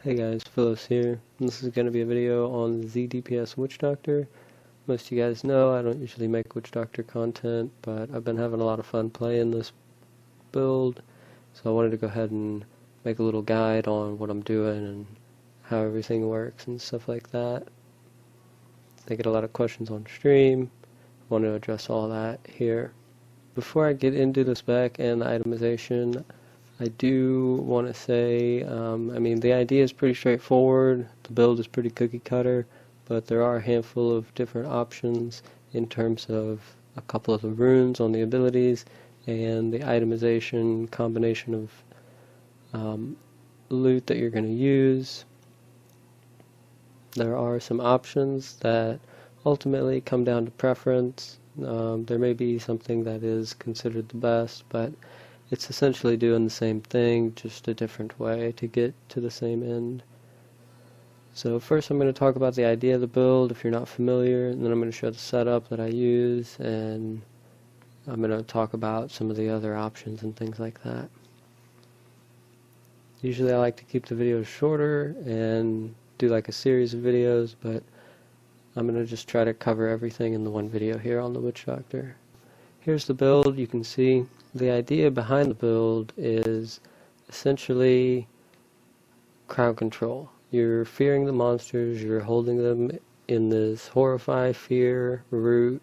Hey guys, Philosophios here. This is going to be a video on the ZDPS Witch Doctor. Most of you guys know I don't usually make Witch Doctor content, but I've been having a lot of fun playing this build, so I wanted to go ahead and make a little guide on what I'm doing and how everything works and stuff like that. I get a lot of questions on stream. I want to address all that here. Before I get into the spec and the itemization, I do want to say, the idea is pretty straightforward, the build is pretty cookie cutter, but there are a handful of different options in terms of a couple of the runes on the abilities and the itemization combination of loot that you're going to use. There are some options that ultimately come down to preference. There may be something that is considered the best, but it's essentially doing the same thing, just a different way to get to the same end. So first I'm going to talk about the idea of the build if you're not familiar, and then I'm going to show the setup that I use, and I'm going to talk about some of the other options and things like that. Usually I like to keep the videos shorter and do like a series of videos, but I'm going to just try to cover everything in the one video here on the Witch Doctor. Here's the build. You can see the idea behind the build is essentially crowd control. You're fearing the monsters, you're holding them in this horrify, fear, root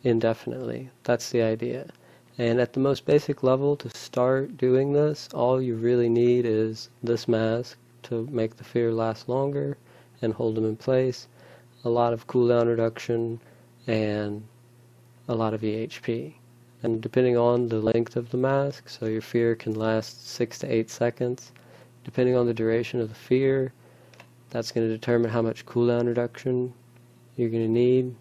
indefinitely. That's the idea. And at the most basic level, to start doing this, all you really need is this mask to make the fear last longer and hold them in place, a lot of cooldown reduction, and a lot of EHP. And depending on the length of the mask, so your fear can last 6 to 8 seconds. Depending on the duration of the fear, that's going to determine how much cooldown reduction you're going to need.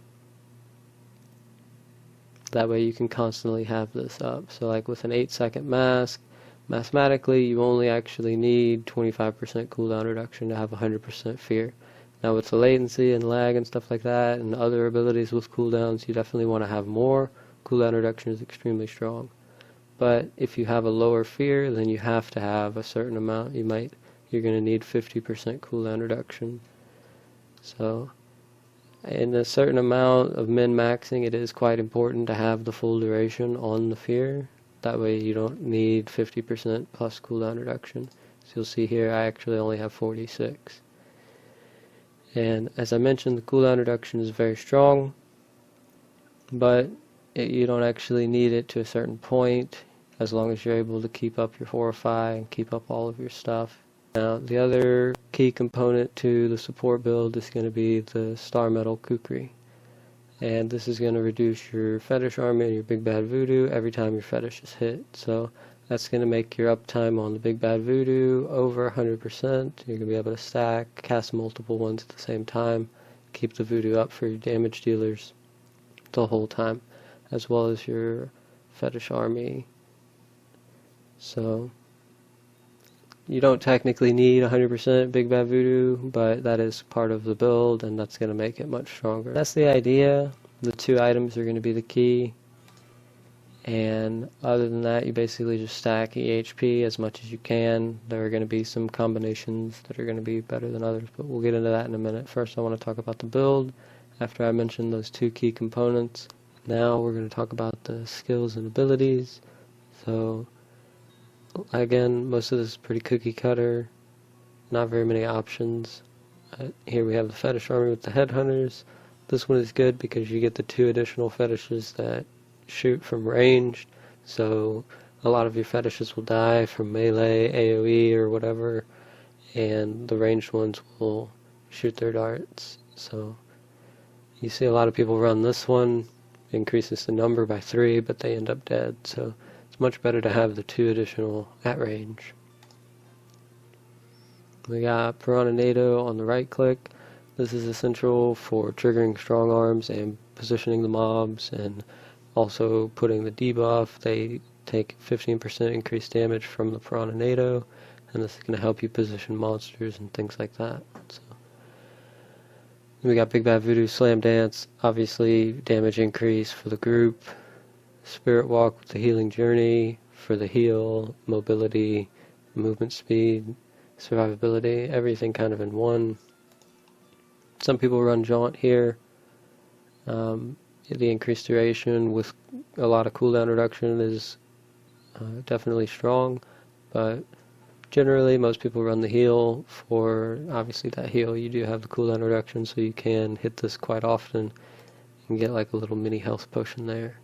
That way you can constantly have this up. So like with an 8-second mask, mathematically you only actually need 25% cooldown reduction to have 100% fear. Now with the latency and lag and stuff like that and other abilities with cooldowns, you definitely want to have more. Cooldown reduction is extremely strong. But if you have a lower fear, then you have to have a certain amount. You're going to need 50% cooldown reduction. So in a certain amount of min-maxing, it is quite important to have the full duration on the fear. That way you don't need 50% plus cooldown reduction. So you'll see here I actually only have 46. And as I mentioned, the cooldown reduction is very strong, but you don't actually need it to a certain point as long as you're able to keep up your horrify and keep up all of your stuff. Now the other key component to the support build is going to be the star metal kukri, and this is going to reduce your fetish army and your big bad voodoo every time your fetish is hit. So that's going to make your uptime on the big bad voodoo over 100%. You're going to be able to stack, cast multiple ones at the same time, keep the voodoo up for your damage dealers the whole time, as well as your fetish army. So you don't technically need 100% big bad voodoo, but that is part of the build, and that's going to make it much stronger. That's the idea. The two items are going to be the key. And other than that, you basically just stack EHP as much as you can. There are going to be some combinations that are going to be better than others, but we'll get into that in a minute. First I want to talk about the build after I mention those two key components. Now we're going to talk about the skills and abilities. So again, most of this is pretty cookie cutter, not very many options. Here we have the fetish army with the headhunters. This one is good because you get the 2 additional fetishes that shoot from ranged, so a lot of your fetishes will die from melee, AoE, or whatever, and the ranged ones will shoot their darts. So you see a lot of people run this one, increases the number by 3, but they end up dead, so it's much better to have the 2 additional at range. We got Piranha on the right click. This is essential for triggering strong arms and positioning the mobs, and also putting the debuff. They take 15% increased damage from the Piranha, and this is going to help you position monsters and things like that. So we got Big Bad Voodoo Slam Dance, obviously damage increase for the group. Spirit Walk with the Healing Journey for the heal, mobility, movement speed, survivability, everything kind of in one. Some people run Jaunt here. The increased duration with a lot of cooldown reduction is definitely strong, but generally most people run the heal. For obviously that heal, you do have the cooldown reduction, so you can hit this quite often and get like a little mini health potion there.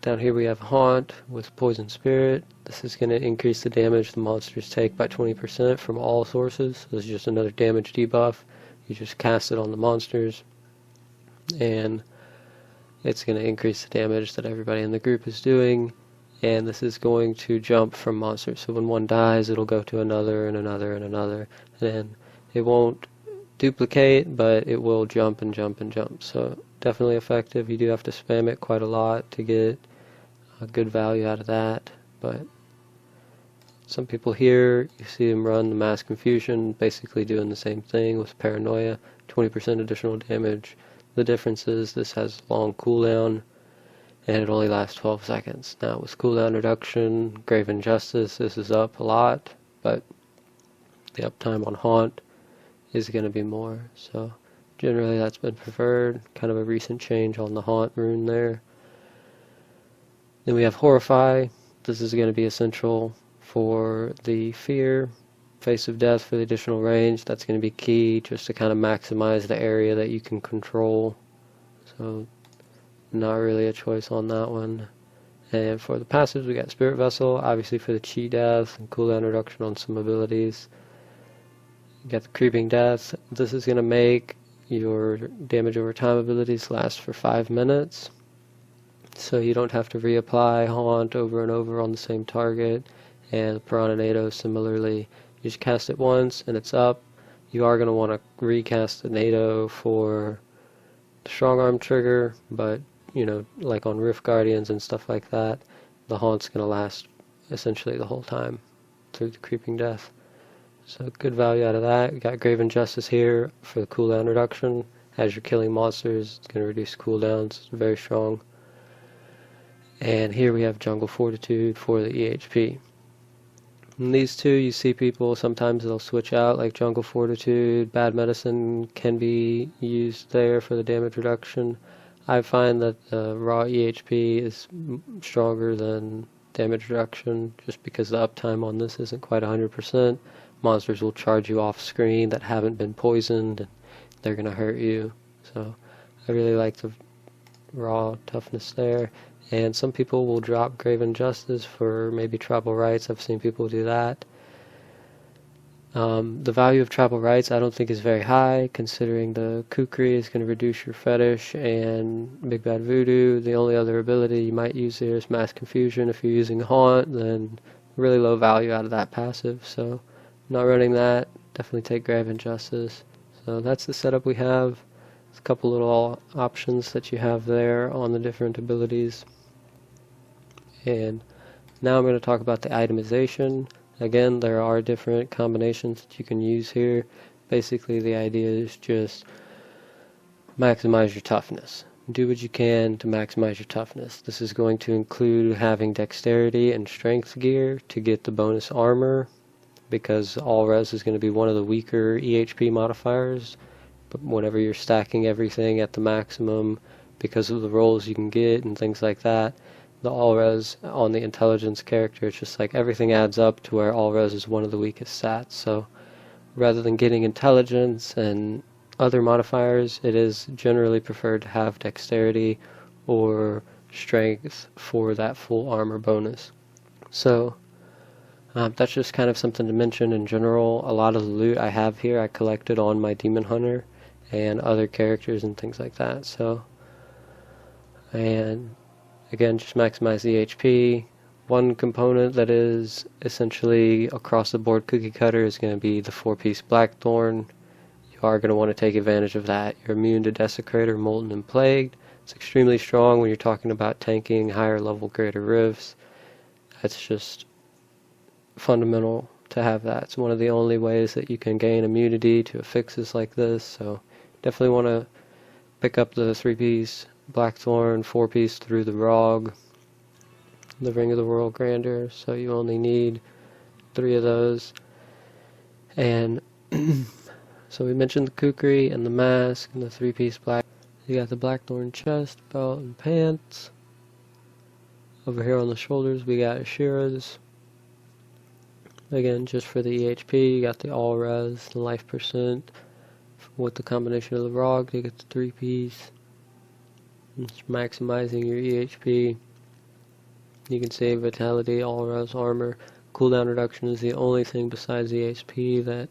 Down here we have Haunt with Poison Spirit. This is going to increase the damage the monsters take by 20% from all sources. So this is just another damage debuff. You just cast it on the monsters, and it's going to increase the damage that everybody in the group is doing, and this is going to jump from monsters. So when one dies, it'll go to another and another and another, and it won't duplicate, but it will jump and jump and jump. So definitely effective. You do have to spam it quite a lot to get a good value out of that, but some people here, you see them run the Mass Confusion, basically doing the same thing with Paranoia, 20% additional damage. The difference is this has long cooldown, and it only lasts 12 seconds. Now with cooldown reduction, Grave Injustice, this is up a lot, but the uptime on Haunt is going to be more. So generally that's been preferred, kind of a recent change on the Haunt rune there. Then we have Horrify. This is going to be essential for the Fear. Face of Death for the additional range, that's going to be key just to kind of maximize the area that you can control. So not really a choice on that one. And for the passives we got Spirit Vessel, obviously for the Chi Death and cooldown reduction on some abilities. You got the Creeping Death. This is going to make your damage over time abilities last for 5 minutes. So you don't have to reapply Haunt over and over on the same target. And Piranha similarly. You just cast it once and it's up. You are going to want to recast the NATO for the Strong Arm trigger, but you know, like on Rift Guardians and stuff like that, the Haunt's going to last essentially the whole time through the Creeping Death. So good value out of that. You got Grave Injustice here for the cooldown reduction. As you're killing monsters, it's going to reduce cooldowns. It's very strong. And here we have Jungle Fortitude for the EHP. In these two, you see people, sometimes they'll switch out, like Jungle Fortitude. Bad Medicine can be used there for the damage reduction. I find that raw EHP is stronger than damage reduction, just because the uptime on this isn't quite 100%. Monsters will charge you off screen that haven't been poisoned, and they're going to hurt you. So I really like the raw toughness there. And some people will drop Grave Injustice for maybe Tribal Rights. I've seen people do that. The value of Tribal Rights I don't think is very high, considering the Kukri is going to reduce your Fetish and Big Bad Voodoo. The only other ability you might use here is Mass Confusion. If you're using Haunt, then really low value out of that passive. So not running that. Definitely take Grave Injustice. So that's the setup we have. There's a couple little options that you have there on the different abilities. And now I'm going to talk about the itemization. Again, there are different combinations that you can use here. Basically, the idea is just maximize your toughness. Do what you can to maximize your toughness. This is going to include having dexterity and strength gear to get the bonus armor, because all res is going to be one of the weaker EHP modifiers. But whenever you're stacking everything at the maximum, because of the rolls you can get and things like that, the all-res on the intelligence character, it's just like everything adds up to where all-res is one of the weakest stats. So rather than getting intelligence and other modifiers, it is generally preferred to have dexterity or strength for that full armor bonus. So that's just kind of something to mention in general. A lot of the loot I have here I collected on my Demon Hunter and other characters and things like that. So, and again, just maximize the HP. One component that is essentially across the board cookie cutter is going to be the 4-piece Blackthorn. You are going to want to take advantage of that. You're immune to Desecrator, Molten, and Plagued. It's extremely strong when you're talking about tanking higher level greater rifts. That's just fundamental to have that. It's one of the only ways that you can gain immunity to affixes like this. So definitely want to pick up the 3-piece Blackthorn, 4-piece through the Rog, the Ring of the World Grandeur, so you only need 3 of those. And so we mentioned the kukri and the mask and the 3-piece black. You got the blackthorn chest, belt, and pants. Over here on the shoulders we got Ashira's. Again, just for the EHP, you got the all res, the life percent. With the combination of the ROG, you get the 3-piece. It's maximizing your EHP. You can save vitality, all res, armor. Cooldown reduction is the only thing besides EHP that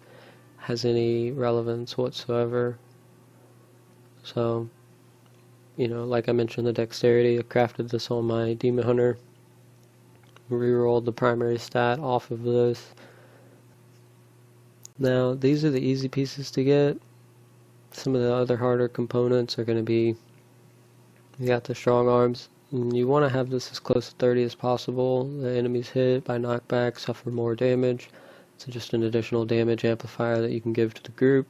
has any relevance whatsoever. So, you know, like I mentioned, the dexterity, I crafted this on my Demon Hunter. Rerolled the primary stat off of this. Now, these are the easy pieces to get. Some of the other harder components are going to be, you got the strong arms. And you want to have this as close to 30 as possible. The enemies hit by knockback suffer more damage. So just an additional damage amplifier that you can give to the group.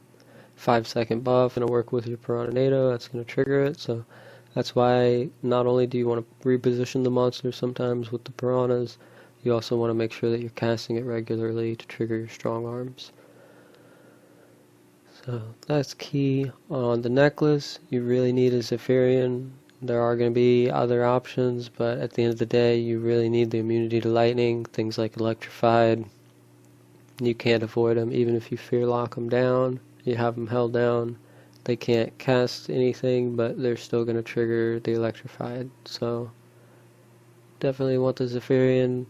5-second buff, going to work with your Piranha, that's going to trigger it. So that's why not only do you want to reposition the monster sometimes with the piranhas, you also want to make sure that you're casting it regularly to trigger your strong arms. So that's key. On the necklace, you really need a Zephyrian. There are going to be other options, but at the end of the day, you really need the immunity to lightning, things like electrified. You can't avoid them, even if you fear lock them down, you have them held down. They can't cast anything, but they're still going to trigger the electrified. So definitely want the Zephyrian.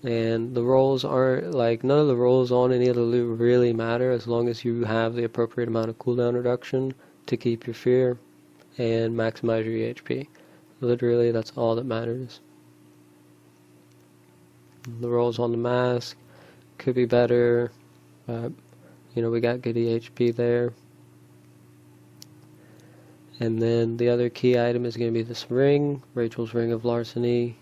And the rolls aren't, like, none of the rolls on any of the loot really matter as long as you have the appropriate amount of cooldown reduction to keep your fear and maximize your EHP. Literally, that's all that matters. The rolls on the mask could be better, but, you know, we got good EHP there. And then the other key item is going to be this ring, Rachel's Ring of Larceny.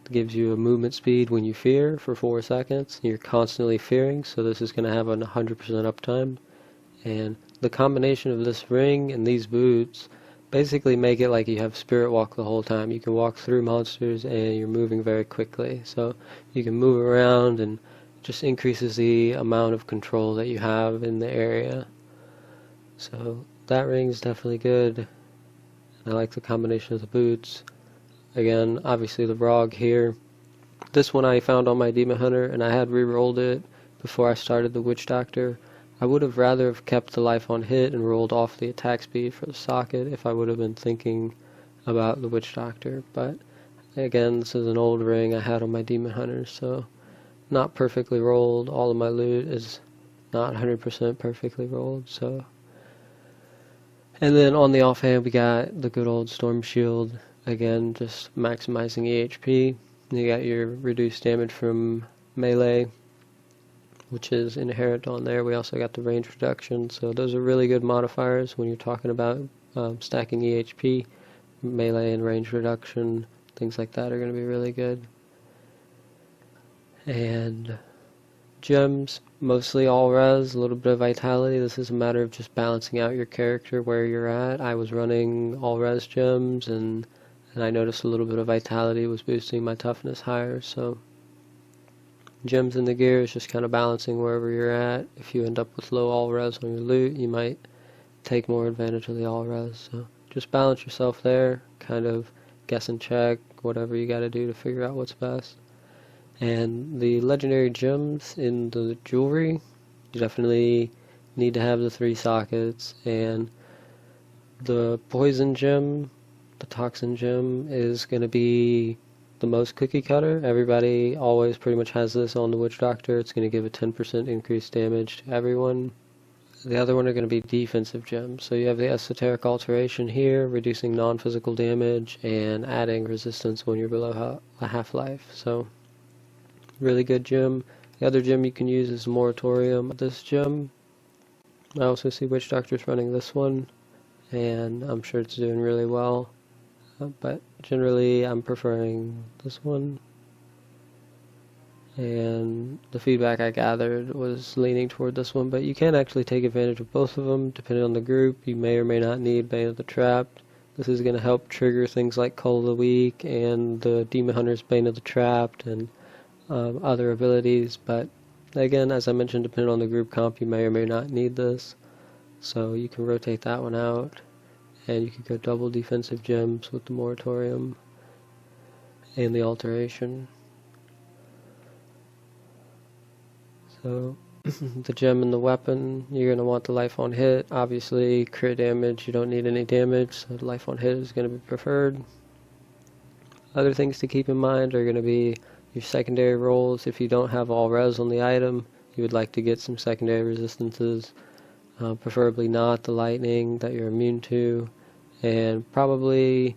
It gives you a movement speed when you fear for 4 seconds. You're constantly fearing, so this is going to have a 100% uptime. And the combination of this ring and these boots basically make it like you have spirit walk the whole time. You can walk through monsters and you're moving very quickly. So you can move around and it just increases the amount of control that you have in the area. So that ring is definitely good. I like the combination of the boots. Again, obviously the ROG here. This one I found on my Demon Hunter, and I had re-rolled it before I started the Witch Doctor. I would have rather have kept the life on hit and rolled off the attack speed for the socket if I would have been thinking about the Witch Doctor. But again, this is an old ring I had on my Demon Hunter, so not perfectly rolled. All of my loot is not 100% perfectly rolled, so. And then on the offhand, we got the good old Storm Shield. Again, just maximizing EHP. You got your reduced damage from melee, which is inherent on there. We also got the range reduction, so those are really good modifiers when you're talking about stacking EHP. Melee and range reduction, things like that are going to be really good. And gems, mostly all res, a little bit of vitality. This is a matter of just balancing out your character where you're at. I was running all res gems, and I noticed a little bit of vitality was boosting my toughness higher. So gems in the gear is just kind of balancing wherever you're at. If you end up with low all res on your loot, you might take more advantage of the all res. So just balance yourself there, kind of guess and check, whatever you got to do to figure out what's best. And the legendary gems in the jewelry, you definitely need to have the 3 sockets. And the poison gem, the toxin gem, is going to be the most cookie cutter. Everybody always pretty much has this on the Witch Doctor. It's going to give a 10% increased damage to everyone. The other one are going to be defensive gems. So you have the esoteric alteration here, reducing non-physical damage and adding resistance when you're below a half-life. So really good gem. The other gem you can use is Moratorium. This gem, I also see Witch Doctors running this one, and I'm sure it's doing really well. But generally I'm preferring this one. And the feedback I gathered was leaning toward this one, but you can actually take advantage of both of them depending on the group. You may or may not need Bane of the Trapped. This is going to help trigger things like Cull of the Week and the Demon Hunter's Bane of the Trapped and other abilities, but Again, as I mentioned, depending on the group comp, you may or may not need this. So you can rotate that one out, and you can go double defensive gems with the moratorium and the alteration. So the gem and the weapon, you're going to want the life on hit. Obviously, crit damage, you don't need any damage, so the life on hit is going to be preferred. Other things to keep in mind are going to be your secondary rolls. If you don't have all res on the item, you would like to get some secondary resistances, preferably not the lightning that you're immune to, and probably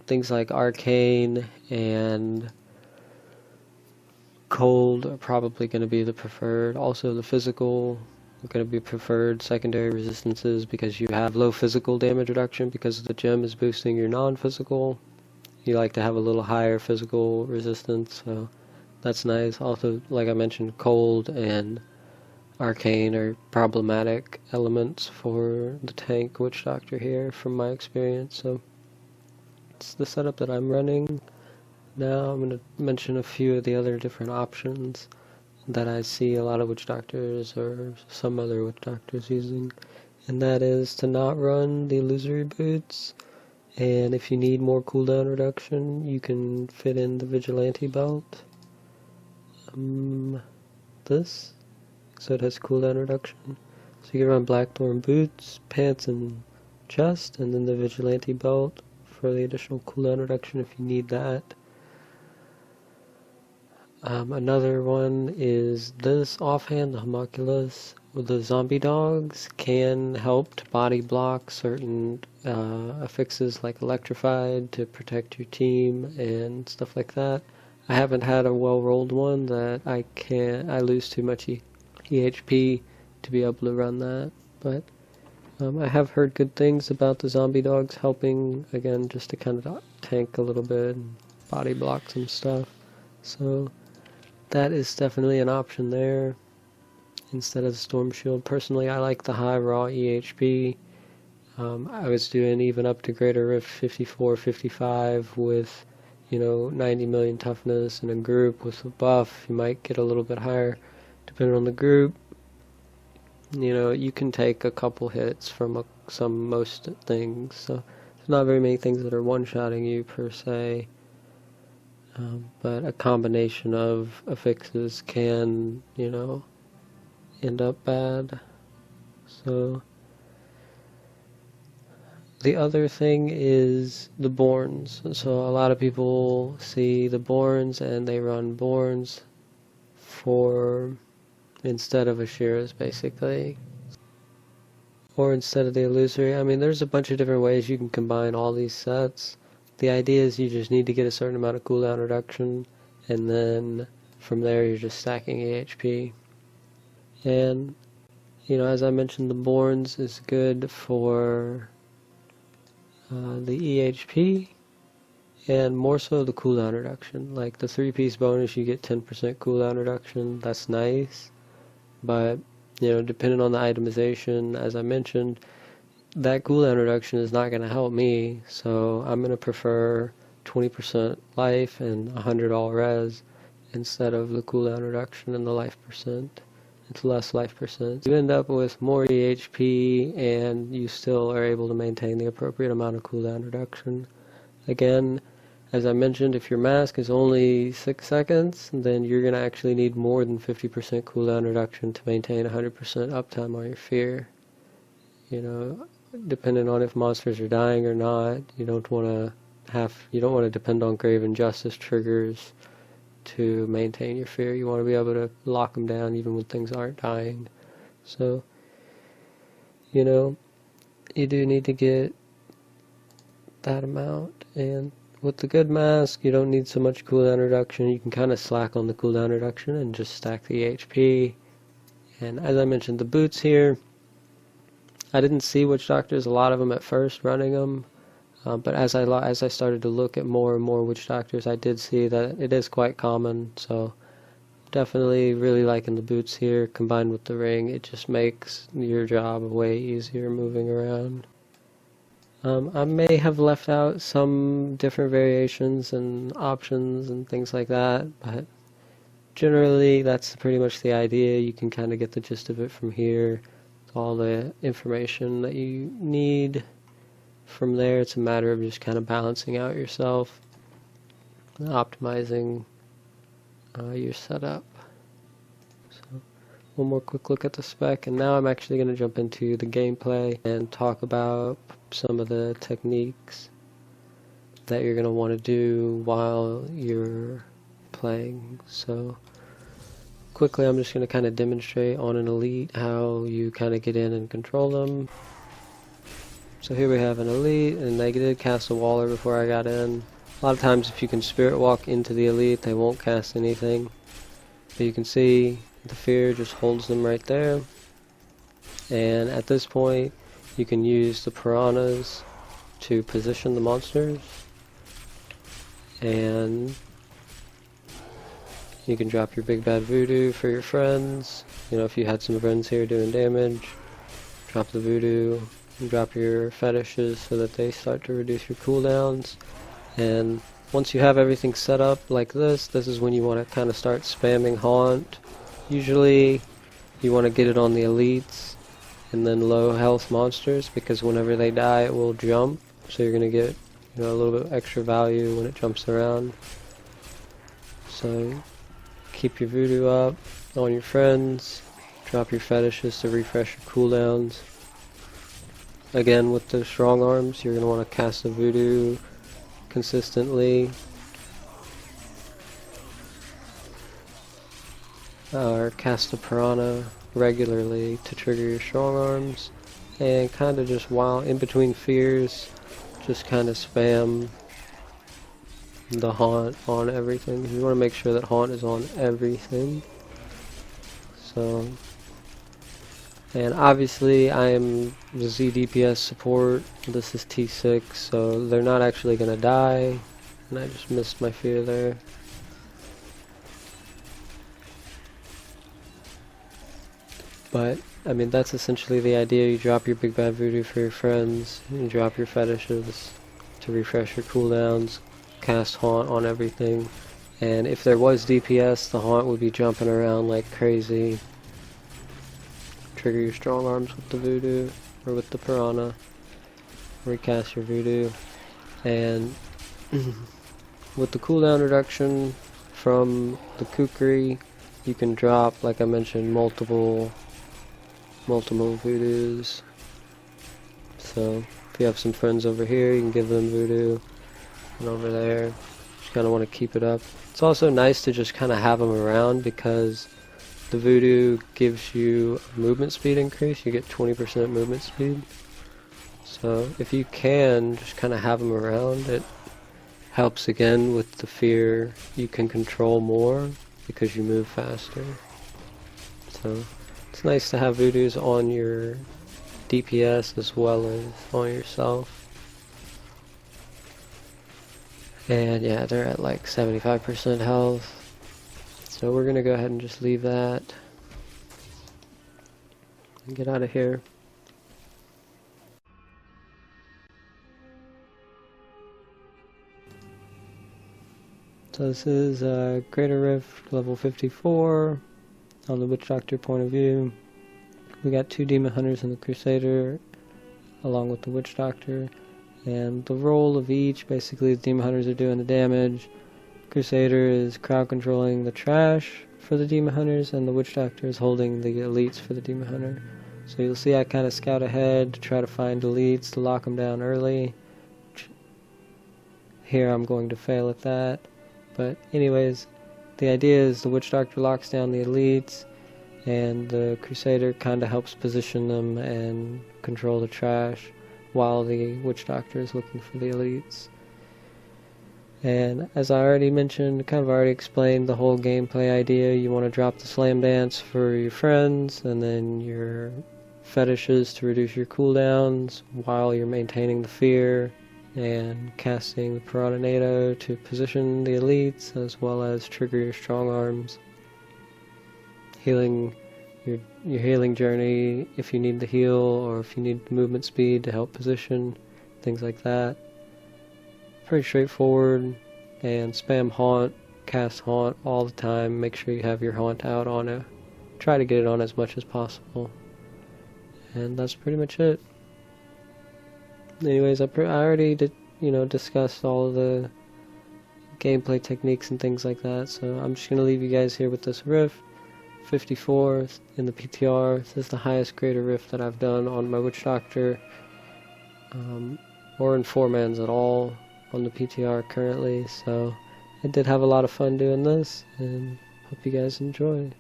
things like arcane and cold are probably going to be the preferred. Also the physical are going to be preferred secondary resistances because you have low physical damage reduction because the gem is boosting your non-physical. You like to have a little higher physical resistance, so that's nice. Also, like I mentioned, cold and arcane are problematic elements for the tank witch doctor here from my experience. So it's the setup that I'm running. Now I'm going to mention a few of the other different options that I see a lot of witch doctors or some other witch doctors using, and that is to not run the illusory boots. And if you need more cooldown reduction, you can fit in the vigilante belt. This, so it has cooldown reduction. So you can run blackthorn boots, pants, and chest, and then the vigilante belt for the additional cooldown reduction if you need that. Another one is this offhand, the homunculus. The zombie dogs can help to body block certain affixes like electrified to protect your team and stuff like that. I haven't had a well-rolled one that I lose too much EHP to be able to run that, but I have heard good things about the zombie dogs helping, again, just to kind of tank a little bit and body block some stuff. So that is definitely an option there instead of the storm shield. Personally, I like the high raw EHP. I was doing even up to greater rift 54, 55 with, 90 million toughness in a group with a buff. You might get a little bit higher depending on the group. You can take a couple hits from most things. So there's not very many things that are one-shotting you per se. But a combination of affixes can, end up bad. So the other thing is the Borns. So a lot of people see the Borns and they run Borns instead of Ashiras, basically. Or instead of the illusory. I mean, there's a bunch of different ways you can combine all these sets. The idea is you just need to get a certain amount of cooldown reduction, and then from there you're just stacking EHP. And, as I mentioned, the Borns is good for the EHP, and more so the cooldown reduction. Like the 3-piece bonus, you get 10% cooldown reduction, that's nice, but, depending on the itemization, as I mentioned, that cooldown reduction is not going to help me, so I'm going to prefer 20% life and 100 all res instead of the cooldown reduction and the life percent. It's less life percent. You end up with more EHP and you still are able to maintain the appropriate amount of cooldown reduction. Again, as I mentioned, if your mask is only 6 seconds, then you're going to actually need more than 50% cooldown reduction to maintain 100% uptime on your fear. Depending on if monsters are dying or not, you don't want to depend on grave injustice triggers to maintain your fear. You want to be able to lock them down even when things aren't dying. So, you do need to get that amount. And with the good mask, you don't need so much cooldown reduction. You can kind of slack on the cooldown reduction and just stack the HP. And as I mentioned, the boots here, I didn't see witch doctors, a lot of them at first running them, but as I started to look at more and more witch doctors, I did see that it is quite common. So definitely really liking the boots here combined with the ring. It just makes your job way easier moving around. I may have left out some different variations and options and things like that, but generally, that's pretty much the idea. You can kind of get the gist of it from here. All the information that you need from there. It's a matter of just kind of balancing out yourself, optimizing your setup. So, one more quick look at the spec, and now I'm actually going to jump into the gameplay and talk about some of the techniques that you're going to want to do while you're playing. So quickly, I'm just going to kind of demonstrate on an elite how you kind of get in and control them. So here we have an elite, and they did cast a waller before I got in. A lot of times if you can spirit walk into the elite, they won't cast anything. But you can see the fear just holds them right there. And at this point, you can use the piranhas to position the monsters. And you can drop your big bad voodoo for your friends. You know, if you had some friends here doing damage, drop the voodoo and drop your fetishes so that they start to reduce your cooldowns. And once you have everything set up like this is when you want to kind of start spamming haunt. Usually you want to get it on the elites and then low health monsters, because whenever they die it will jump, so you're going to get, you know, a little bit extra value when it jumps around. So keep your voodoo up on your friends, drop your fetishes to refresh your cooldowns. Again, with the strong arms, you're going to want to cast the voodoo consistently, or cast the piranha regularly to trigger your strong arms, and kind of just while in between fears, just kind of spam the haunt on everything. You want to make sure that haunt is on everything. So, and obviously I am the ZDPS support. This is T6, so they're not actually going to die, and I just missed my fear there. But, I mean, that's essentially the idea. You drop your big bad voodoo for your friends, you drop your fetishes to refresh your cooldowns, cast haunt on everything, and if there was DPS, the haunt would be jumping around like crazy. Trigger your strong arms with the voodoo, or with the piranha, recast your voodoo, and with the cooldown reduction from the kukri, you can drop, like I mentioned, multiple voodoos. So if you have some friends over here, you can give them voodoo, and over there, just kind of want to keep it up. It's also nice to just kind of have them around, because the voodoo gives you a movement speed increase. You get 20% movement speed. So if you can just kind of have them around, it helps again with the fear. You can control more because you move faster. So it's nice to have voodoos on your DPS as well as on yourself. And yeah, they're at like 75% health. So we're going to go ahead and just leave that and get out of here. So this is Greater Rift level 54 on the Witch Doctor point of view. We got 2 Demon Hunters and the Crusader along with the Witch Doctor. And the role of each, basically the Demon Hunters are doing the damage, Crusader is crowd controlling the trash for the Demon Hunters, and the Witch Doctor is holding the elites for the Demon Hunter. So you'll see I kind of scout ahead to try to find elites to lock them down early. Here I'm going to fail at that. But anyways, the idea is the Witch Doctor locks down the elites, and the Crusader kind of helps position them and control the trash, while the Witch Doctor is looking for the elites. And as I already mentioned, kind of already explained the whole gameplay idea. You want to drop the slam dance for your friends, and then your fetishes to reduce your cooldowns while you're maintaining the fear, and casting the Piranha to position the elites, as well as trigger your strong arms. Healing your healing journey if you need the heal, or if you need movement speed to help position, things like that. Pretty straightforward, and spam haunt cast Haunt all the time. Make sure you have your Haunt out on it. Try to get it on as much as possible. And that's pretty much it. Anyways, I already did, discussed all of the gameplay techniques and things like that, so I'm just going to leave you guys here with this riff. 54 in the PTR. This is the highest grade of riff that I've done on my Witch Doctor, or in 4-mans at all on the PTR currently, so I did have a lot of fun doing this, and hope you guys enjoy.